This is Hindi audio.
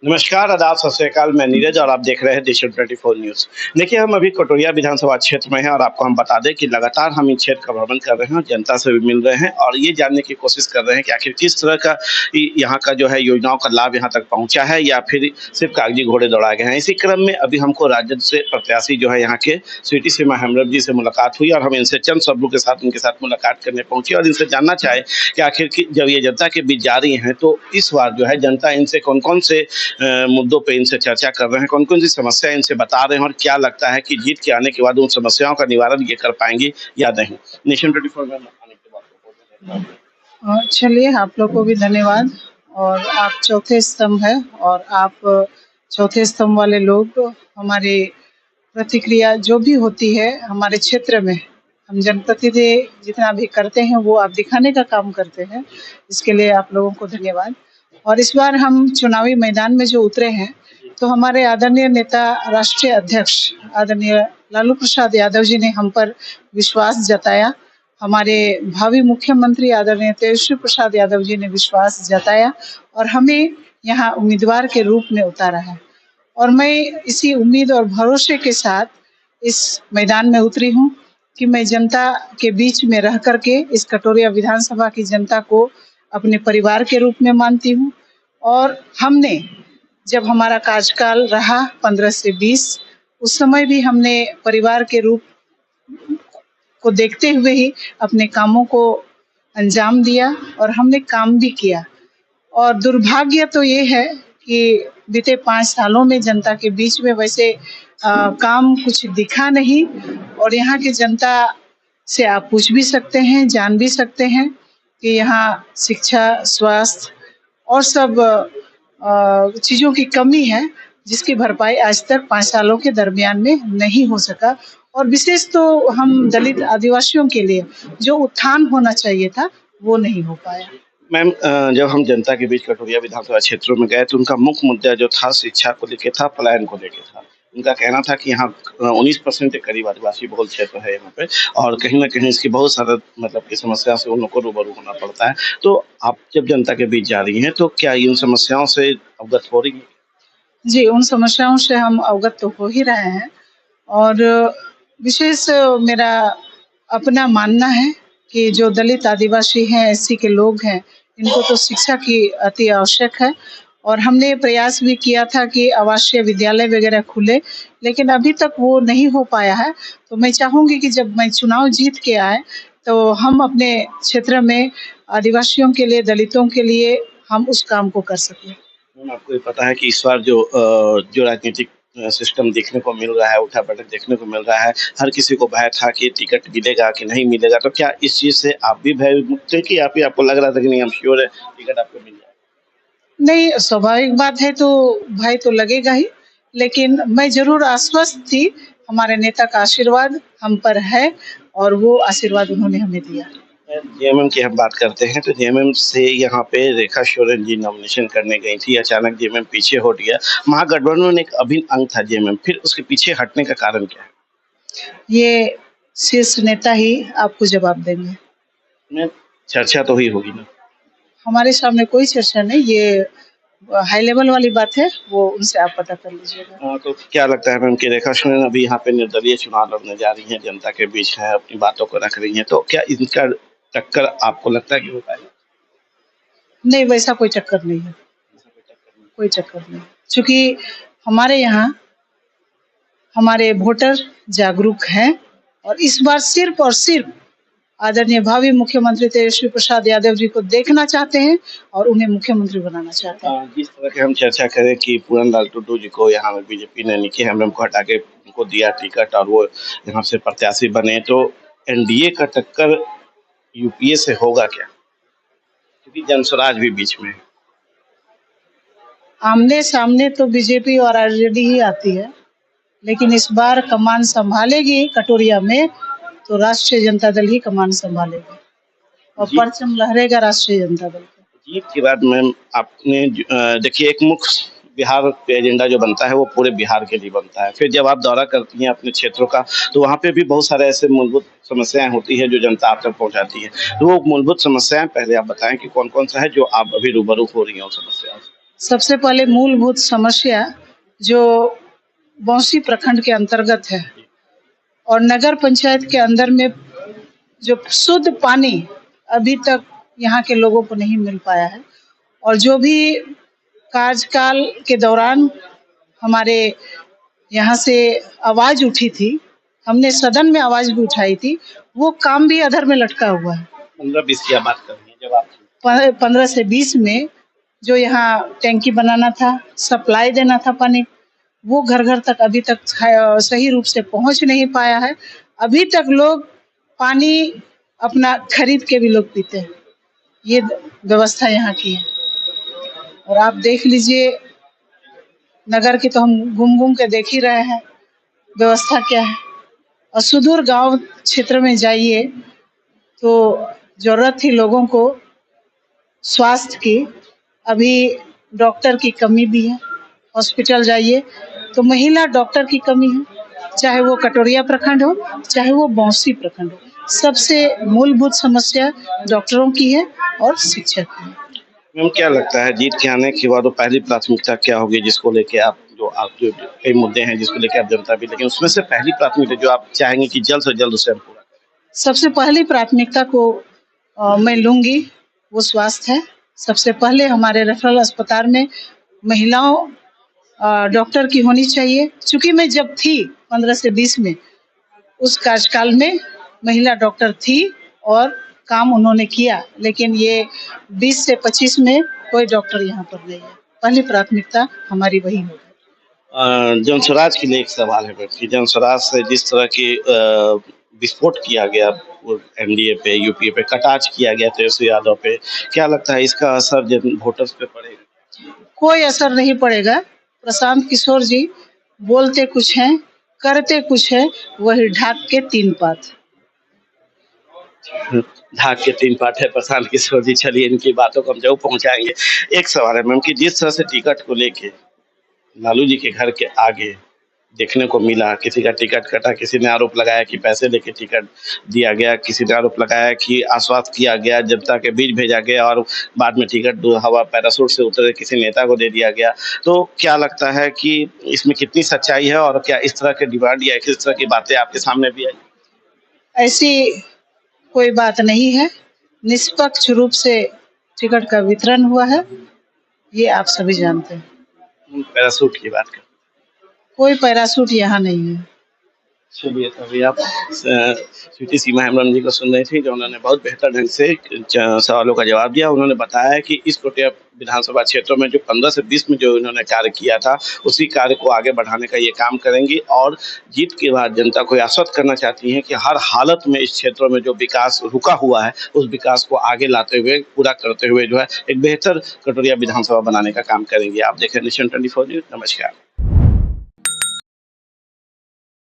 नमस्कार, आदाब, सत श्री अकाल। मैं नीरज और आप देख रहे हैं देशम 24 न्यूज़। देखिए, हम अभी कटोरिया विधानसभा क्षेत्र में हैं और आपको हम बता दें कि लगातार हम इस क्षेत्र का भ्रमण कर रहे हैं और जनता से भी मिल रहे हैं और ये जानने की कोशिश कर रहे हैं कि आखिर किस तरह का यहाँ का जो है योजनाओं का लाभ यहाँ तक पहुँचा है या फिर सिर्फ कागजी घोड़े दौड़ाए गए हैं। इसी क्रम में अभी हमको राजद से प्रत्याशी जो है यहाँ के स्वीटी सीमा हेम्ब्रम जी से मुलाकात हुई और हम इनसे चंद शब्दों के साथ उनके साथ मुलाकात करने पहुंचे और इनसे जानना चाहे कि आखिर जब ये जनता के बीच जा रही हैं तो इस बार जो है जनता इनसे कौन कौन से मुद्दों पे इनसे चर्चा कर रहे हैं, कौन कौन सी समस्या इनसे बता रहे हैं और क्या लगता है कि जीत के आने के बाद उन समस्याओं का निवारण ये कर पाएंगे या नहीं। नेशन 24 में आने के बाद चलिए, आप लोग को भी धन्यवाद। और आप चौथे स्तंभ है और आप चौथे स्तंभ वाले लोग हमारी प्रतिक्रिया जो भी होती है हमारे क्षेत्र में हम जनप्रतिनिधि जितना भी करते हैं वो आप दिखाने का काम करते हैं, इसके लिए आप लोगों को धन्यवाद। और इस बार हम चुनावी मैदान में जो उतरे हैं तो हमारे आदरणीय नेता राष्ट्रीय अध्यक्ष आदरणीय लालू प्रसाद यादव जी ने हम पर विश्वास जताया। हमारे भावी मुख्यमंत्री आदरणीय तेजस्वी प्रसाद यादव जी ने विश्वास जताया और हमें यहाँ उम्मीदवार के रूप में उतारा है। और मैं इसी उम्मीद और भरोसे के साथ इस मैदान में उतरी हूँ कि मैं जनता के बीच में रह करके इस कटोरिया विधानसभा की जनता को अपने परिवार के रूप में मानती हूँ। और हमने जब हमारा कार्यकाल रहा 15 से 20, उस समय भी हमने परिवार के रूप को देखते हुए ही अपने कामों को अंजाम दिया और हमने काम भी किया। और दुर्भाग्य तो ये है कि बीते 5 सालों में जनता के बीच में वैसे काम कुछ दिखा नहीं। और यहाँ की जनता से आप पूछ भी सकते हैं, जान भी सकते हैं कि यहाँ शिक्षा, स्वास्थ्य और सब चीज़ों की कमी है जिसकी भरपाई आज तक 5 सालों के दरमियान में नहीं हो सका। और विशेष तो हम दलित आदिवासियों के लिए जो उत्थान होना चाहिए था वो नहीं हो पाया। मैम, जब हम जनता के बीच कटोरिया विधानसभा क्षेत्रों में गए तो उनका मुख्य मुद्दा जो था शिक्षा को लेके था, पलायन को लेके था। उनका कहना था कि यहाँ 19% के करीब आदिवासी बहुल क्षेत्र है यहाँ पे और कहीं ना कहीं इसकी बहुत सारा मतलब की समस्या से उन लोग को रूबरू होना पड़ता है। तो आप जब जनता के बीच जा रही हैं तो क्या इन समस्याओं से अवगत हो रही है? जी, उन समस्याओं से हम अवगत तो हो ही रहे हैं। और विशेष मेरा अपना मानना है कि जो दलित आदिवासी हैं, एससी के लोग हैं, इनको तो शिक्षा की अति आवश्यक है। और हमने प्रयास भी किया था कि आवासीय विद्यालय वगैरह खुले, लेकिन अभी तक वो नहीं हो पाया है। तो मैं चाहूँगी कि जब मैं चुनाव जीत के आए तो हम अपने क्षेत्र में आदिवासियों के लिए, दलितों के लिए हम उस काम को कर सकें। आपको ये पता है कि इस बार जो राजनीतिक सिस्टम देखने को मिल रहा है, उठा-पटक देखने को मिल रहा है, हर किसी को भय था कि टिकट मिलेगा कि नहीं मिलेगा, तो क्या इस चीज़ से आप भी भयमुक्त थे कि आपको लग रहा था कि नहीं हम श्योर है टिकट आपको मिल जाएगा? नहीं, स्वाभाविक बात है तो भय तो लगेगा ही, लेकिन मैं ज़रूर आश्वस्त थी। हमारे नेता का आशीर्वाद हम पर है और वो आशीर्वाद उन्होंने हमें दिया। जेएमएम की हम बात करते हैं तो जेएमएम से यहाँ पे रेखा सोरेन जी नॉमिनेशन करने गई थी, अचानक जेएमएम पीछे हट गया। महागठबंधन में एक अभिन्न अंग था जेएमएम, फिर उसके पीछे हटने का कारण क्या है? ये शीर्ष नेता ही आपको जवाब देंगे। में चर्चा तो हुई होगी ना? हमारे सामने कोई चर्चा नहीं, ये हाई लेवल वाली बात है, वो उनसे आप पता कर लीजिएगा। हाँ, तो क्या लगता है मैम कि रेखा सोरेन अभी यहाँ पे निर्दलीय चुनाव लड़ने जा रही हैं, जनता के बीच है, अपनी बातों को रख रही हैं, तो क्या इनका टक्कर आपको लगता है कि हो पाएगा? नहीं, वैसा कोई चक्कर नहीं है, कोई चक्कर नहीं। चूँकि हमारे यहाँ हमारे वोटर जागरूक हैं और इस बार सिर्फ और सिर्फ आदरणीय भावी मुख्यमंत्री तेजस्वी प्रसाद यादव जी को देखना चाहते हैं और उन्हें मुख्यमंत्री बनाना चाहते हैं। जिस तरह की हम चर्चा करें कि पूरन लाल टुड्डू जी को यहाँ बीजेपी ने निकी हेम्ब्रम को हटा के उनको दिया टिकट और वो यहाँ से प्रत्याशी बने, तो एनडीए का टक्कर यूपीए से होगा क्या? क्योंकि जनस्वराज भी बीच में है। आमने सामने तो बीजेपी और आरजेडी ही आती है, लेकिन इस बार कमान संभालेगी कटोरिया में तो राष्ट्रीय जनता दल ही कमान संभालेगी और परचम लहरेगा राष्ट्रीय जनता दल का। जीत के बाद मैम आपने देखिए एक मुख्य बिहार पे एजेंडा जो बनता है वो पूरे बिहार के लिए बनता है। फिर जब आप दौरा करती हैं अपने क्षेत्रों का तो वहाँ पे भी बहुत सारे ऐसे मूलभूत समस्याएं होती है जो जनता आप तक पहुँचाती है। तो वो मूलभूत समस्याएं पहले आप बताएं कि कौन कौन सा है जो आप अभी रूबरू हो रही हैं उन समस्याओं से। सबसे पहले मूलभूत समस्या जो बौंसी प्रखंड के अंतर्गत है और नगर पंचायत के अंदर में जो शुद्ध पानी अभी तक यहाँ के लोगों को नहीं मिल पाया है। और जो भी कार्यकाल के दौरान हमारे यहाँ से आवाज उठी थी, हमने सदन में आवाज भी उठाई थी, वो काम भी अधर में लटका हुआ है। 15-20 की बात कर रही हैं जब आप 15 से 20 में जो यहाँ टैंकी बनाना था, सप्लाई देना था पानी, वो घर घर तक अभी तक सही रूप से पहुंच नहीं पाया है। अभी तक लोग पानी अपना खरीद के भी लोग पीते हैं, ये व्यवस्था यहाँ की है। और आप देख लीजिए, नगर की तो हम घूम घूम के देख ही रहे हैं व्यवस्था क्या है। और सुदूर गांव क्षेत्र में जाइए तो जरूरत थी लोगों को स्वास्थ्य की, अभी डॉक्टर की कमी भी है। हॉस्पिटल जाइए तो महिला डॉक्टर की कमी है, चाहे वो कटोरिया प्रखंड हो, चाहे वो बौंसी प्रखंड हो। सबसे मूलभूत समस्या डॉक्टरों की है और शिक्षक की है। मैम, क्या लगता है जीत के आने के बाद वो पहली प्राथमिकता क्या होगी जिसको लेके आप जो कई मुद्दे हैं जिसको लेके आप जनता भी, लेकिन उसमें से पहली प्राथमिकता जो आप चाहेंगे कि जल्द से जल्द उसे हम पूरा करें? सबसे पहली प्राथमिकता को मैं लूंगी वो स्वास्थ्य है। सबसे पहले हमारे रेफरल अस्पताल में महिलाओं डॉक्टर की होनी चाहिए। चूंकि मैं जब थी 15 से 20 में, उस कार्यकाल में महिला डॉक्टर थी और काम उन्होंने किया, लेकिन ये 20 से 25 में कोई डॉक्टर यहाँ पर नहीं है। पहली प्राथमिकता हमारी वही होगी। जनस्वराज के लिए एक सवाल है कि जनस्वराज से जिस तरह की विस्फोट किया गया एनडीए पे, यूपीए पे, कटाक्ष किया गया तेजस्वी यादव पे, क्या लगता है इसका असर वोटर्स पे पड़ेगा? कोई असर नहीं पड़ेगा। प्रशांत किशोर जी बोलते कुछ हैं, करते कुछ है, वही ढाक के 3 पात। ढाक के 3 पाठ है प्रशांत किशोर जी। चलिए, इनकी बातों को हम जरूर पहुंचाएंगे। एक सवाल है मैम कि जिस तरह से टिकट को लेके लालू जी के घर के आगे देखने को मिला, किसी का टिकट कटा, किसी ने आरोप लगाया कि पैसे लेके टिकट दिया गया, किसी ने आरोप लगाया कि आश्वस्त किया गया, जनता के बीच भेजा गया और बाद में टिकट हवा पैराशूट से उतरे किसी नेता को दे दिया गया। तो क्या लगता है कि इसमें कितनी सच्चाई है और क्या इस तरह के डिमांड या इस तरह की बातें आपके सामने भी आई? ऐसी कोई बात नहीं है। निष्पक्ष रूप से टिकट का वितरण हुआ है, ये आप सभी जानते हैं। पैराशूट की बात कर, कोई पैराशूट यहाँ नहीं है। चलिए, तो अभी आप स्वीटी सीमा हेम्ब्रम जी को सुन रहे थे, जो उन्होंने बहुत बेहतर ढंग से सवालों का जवाब दिया। उन्होंने बताया कि इस कोटिया विधानसभा क्षेत्रों में जो 15 से 20 में जो इन्होंने कार्य किया था, उसी कार्य को आगे बढ़ाने का ये काम करेंगी और जीत के बाद जनता को आश्वस्त करना चाहती हैं कि हर हालत में इस क्षेत्रों में जो विकास रुका हुआ है, उस विकास को आगे लाते हुए, पूरा करते हुए जो है एक बेहतर कटोरिया विधानसभा बनाने का काम करेंगे। आप देखें नेशन 24 न्यूज़। नमस्कार।